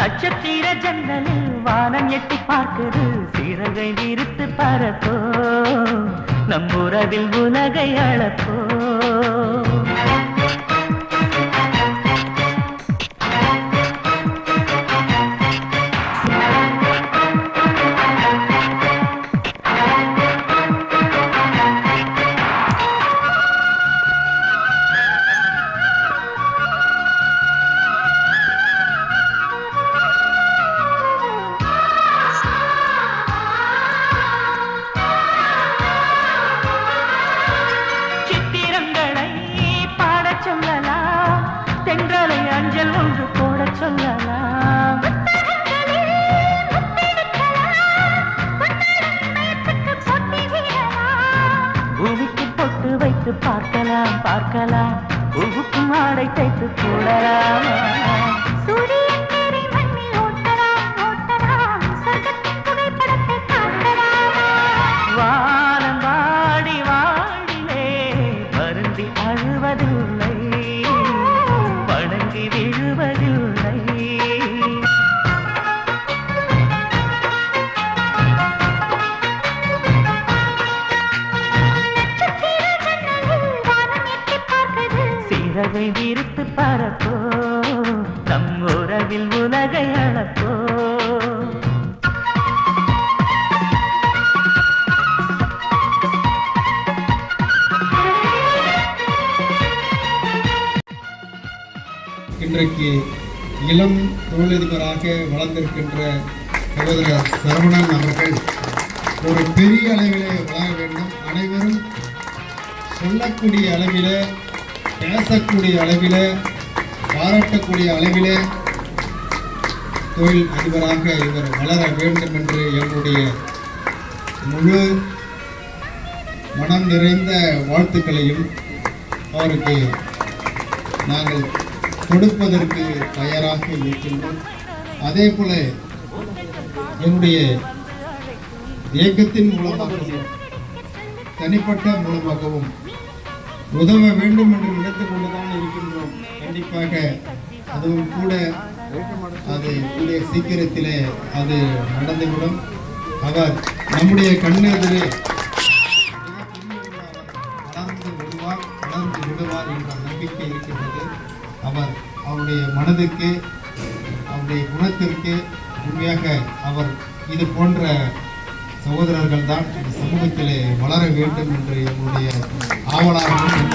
நட்சத்திர ஜன்னலில் வானம் எட்டி பார்க்குது சிறகை விரித்து பறப்போ நம் உறவில் உலகை அளப்போ சொல்லலாம் தென்றலை அஞ்சல் ஒன்று போட சொல்லலாம் பூமிக்கு பொட்டு வைத்து பார்க்கலாம் பார்க்கலாம் பூவுக்கும் ஆடை தைத்து போடலாம் வானம் வாடி வாடிலே வருந்தி அழுவதில்லை வணங்கி விழுவதில்லை சிறகை விரித்து பறப்போ நம் உறவில் உலகை அளப்போ இன்றைக்கு இளம் தொழிலதிபராக வளர்ந்திருக்கின்ற சகோதரர் சரவணன் அவர்கள் ஒரு பெரிய அளவிலே வளர வேண்டும். அனைவரும் சொல்லக்கூடிய அளவிலே, பேசக்கூடிய அளவிலே, பாராட்டக்கூடிய அளவிலே தொழில் அதிபராக இவர் வளர வேண்டும் என்று என்னுடைய முழு மனம் நிறைந்த வாழ்த்துக்களையும் அவருக்கு நாங்கள் கொடுப்பதற்கு தயாராக இருக்கின்றோம். அதே போல என்னுடைய இயக்கத்தின் மூலமாகவும் தனிப்பட்ட மூலமாகவும் உதவ வேண்டும் என்று நினைத்து கொண்டுதான் இருக்கின்றோம். கண்டிப்பாக அதுவும் கூட அது கூடிய சீக்கிரத்திலே அது நடந்துவிடும். அவர் நம்முடைய கண்ணெதிரே வளர்ந்து விடுவார் என்ற நம்பிக்கை இருக்கின்றது. அவர் அவருடைய மனதுக்கு, அவருடைய குணத்திற்கு உண்மையாக அவர் இது போன்ற சகோதரர்கள் தான் இந்த சமூகத்திலே வளர வேண்டும் என்று என்னுடைய ஆவலாகவும்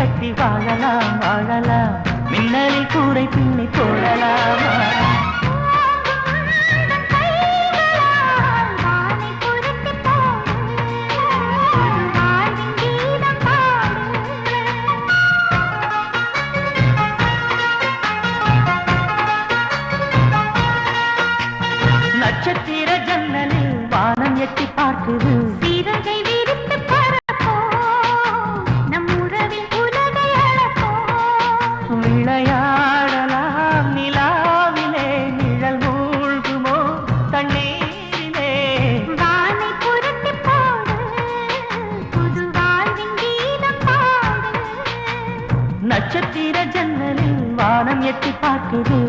கட்டி வாழலாம் வாழலாம் மின்னலில் கூரை பின்னி போடலாம் நட்சத்திர ஜன்னலில் வானம் எட்டி பார்க்குது சிறகை விரித்து பறப்போ நம் உறவில் உலகை அளப்போ விளையாடலாம் நிலாவிலே நிழல் மூழ்குமோ தண்ணீரிலே வானை புரட்டி போடு புது வாழ்வின் கீதம் பாடு நட்சத்திர ஜன்னலில் வானம் எட்டி பார்க்குது